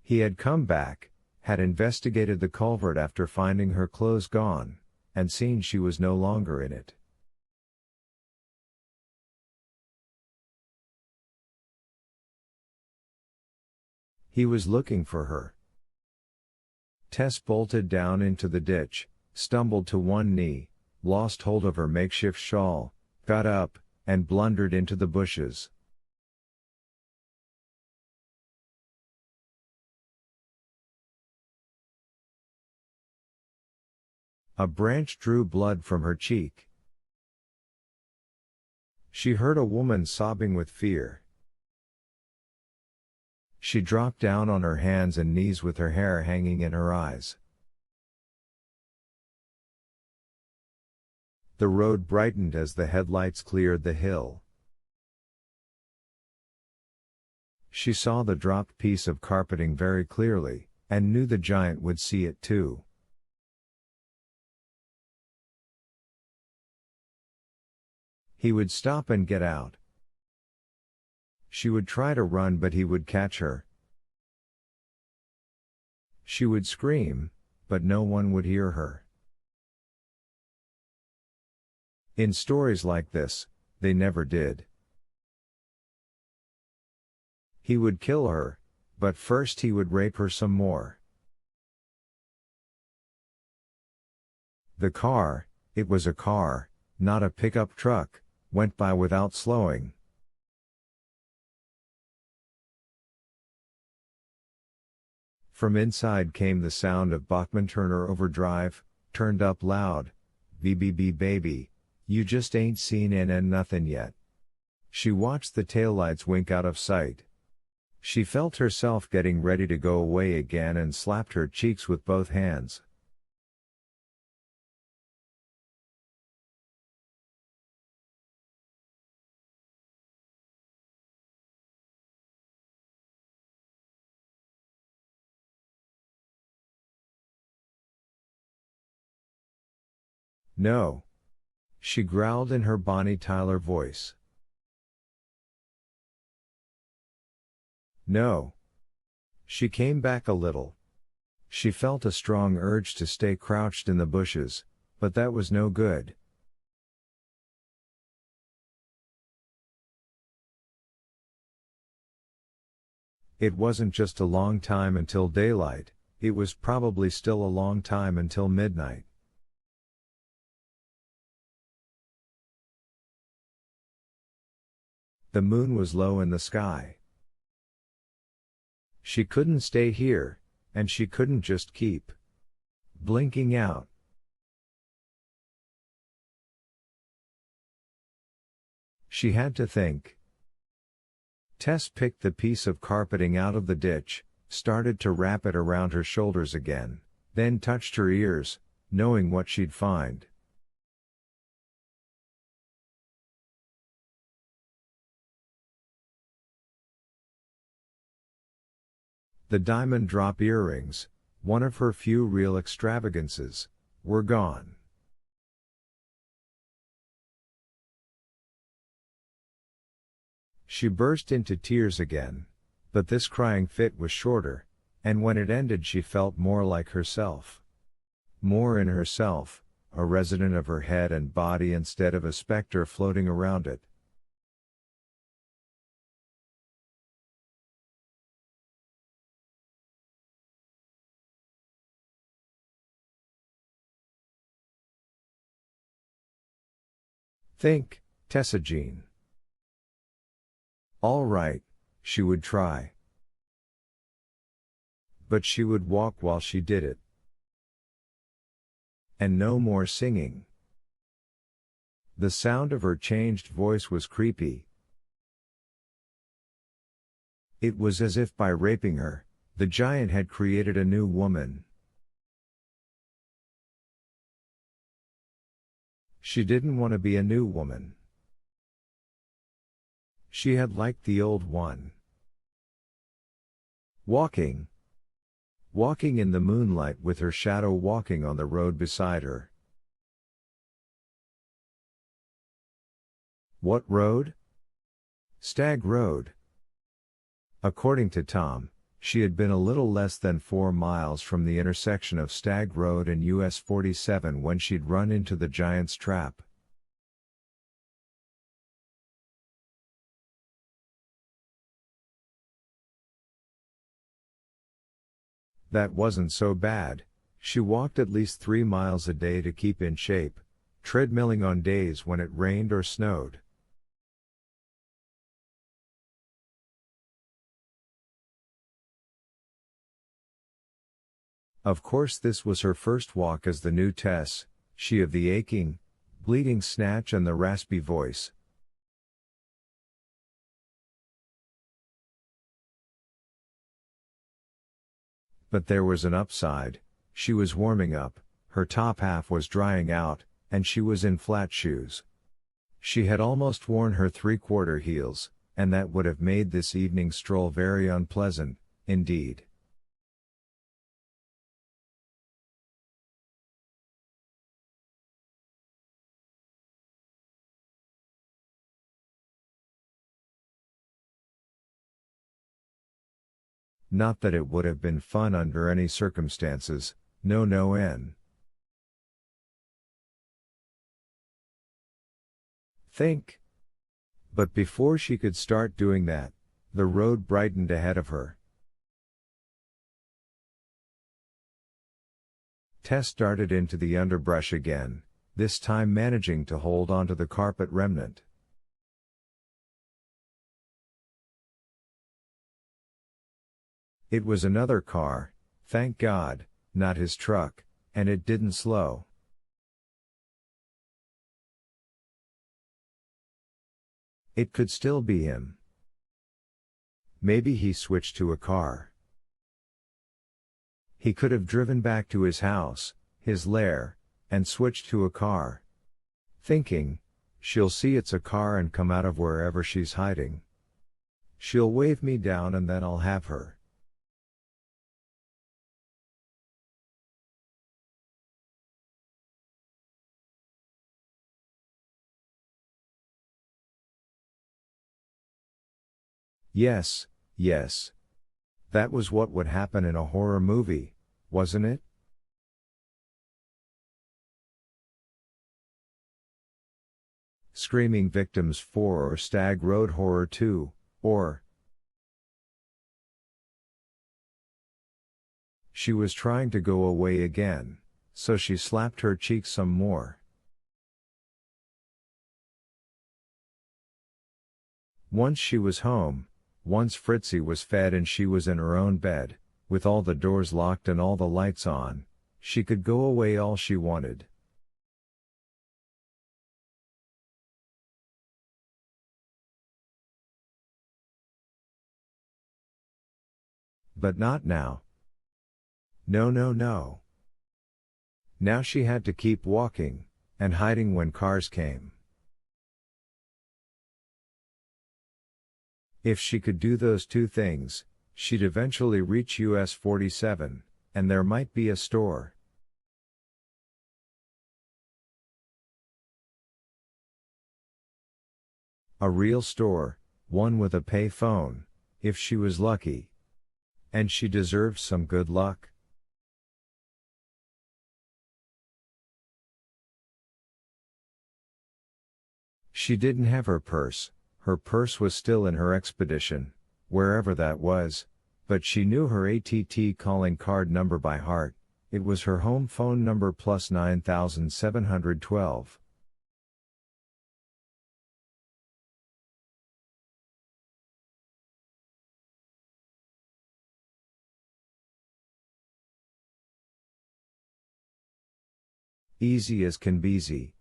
He had come back, had investigated the culvert after finding her clothes gone, and seen she was no longer in it. He was looking for her. Tess bolted down into the ditch, stumbled to one knee, lost hold of her makeshift shawl, got up, and blundered into the bushes. A branch drew blood from her cheek. She heard a woman sobbing with fear. She dropped down on her hands and knees with her hair hanging in her eyes. The road brightened as the headlights cleared the hill. She saw the dropped piece of carpeting very clearly, and knew the giant would see it too. He would stop and get out. She would try to run, but he would catch her. She would scream, but no one would hear her. In stories like this, they never did. He would kill her, but first he would rape her some more. The car, it was a car, not a pickup truck, went by without slowing. From inside came the sound of Bachman-Turner Overdrive, turned up loud. BBB baby, you just ain't seen nothing yet. She watched the taillights wink out of sight. She felt herself getting ready to go away again and slapped her cheeks with both hands. No. She growled in her Bonnie Tyler voice. No. She came back a little. She felt a strong urge to stay crouched in the bushes, but that was no good. It wasn't just a long time until daylight, it was probably still a long time until midnight. The moon was low in the sky. She couldn't stay here, and she couldn't just keep blinking out. She had to think. Tess picked the piece of carpeting out of the ditch, started to wrap it around her shoulders again, then touched her ears, knowing what she'd find. The diamond drop earrings, one of her few real extravagances, were gone. She burst into tears again, but this crying fit was shorter, and when it ended she felt more like herself. More in herself, a resident of her head and body instead of a specter floating around it. Think, Tessa Jean. All right, she would try. But she would walk while she did it. And no more singing. The sound of her changed voice was creepy. It was as if by raping her, the giant had created a new woman. She didn't want to be a new woman. She had liked the old one. Walking in the moonlight with her shadow walking on the road beside her. What road? Stag Road. According to Tom, She had been a little less than 4 miles from the intersection of Stag Road and US 47 when she'd run into the giant's trap. That wasn't so bad. She walked at least 3 miles a day to keep in shape, treadmilling on days when it rained or snowed. Of course, this was her first walk as the new Tess, she of the aching, bleeding snatch and the raspy voice. But there was an upside. She was warming up, her top half was drying out, and she was in flat shoes. She had almost worn her 3/4 heels, and that would have made this evening stroll very unpleasant, indeed. Not that it would have been fun under any circumstances, no. Think. But before she could start doing that, the road brightened ahead of her. Tess darted into the underbrush again, this time managing to hold onto the carpet remnant. It was another car, thank God, not his truck, and it didn't slow. It could still be him. Maybe he switched to a car. He could have driven back to his house, his lair, and switched to a car. Thinking, she'll see it's a car and come out of wherever she's hiding. She'll wave me down and then I'll have her. Yes, yes. That was what would happen in a horror movie, wasn't it? Screaming Victims 4 or Stag Road Horror 2, or... She was trying to go away again, so she slapped her cheek some more. Once she was home, once Fritzy was fed and she was in her own bed, with all the doors locked and all the lights on, she could go away all she wanted. But not now. No. Now she had to keep walking, and hiding when cars came. If she could do those two things, she'd eventually reach US 47, and there might be a store. A real store, one with a pay phone, if she was lucky. And she deserved some good luck. She didn't have her purse was still in her expedition, wherever that was, but she knew her ATT calling card number by heart, it was her home phone number plus 9712. Easy as can be easy,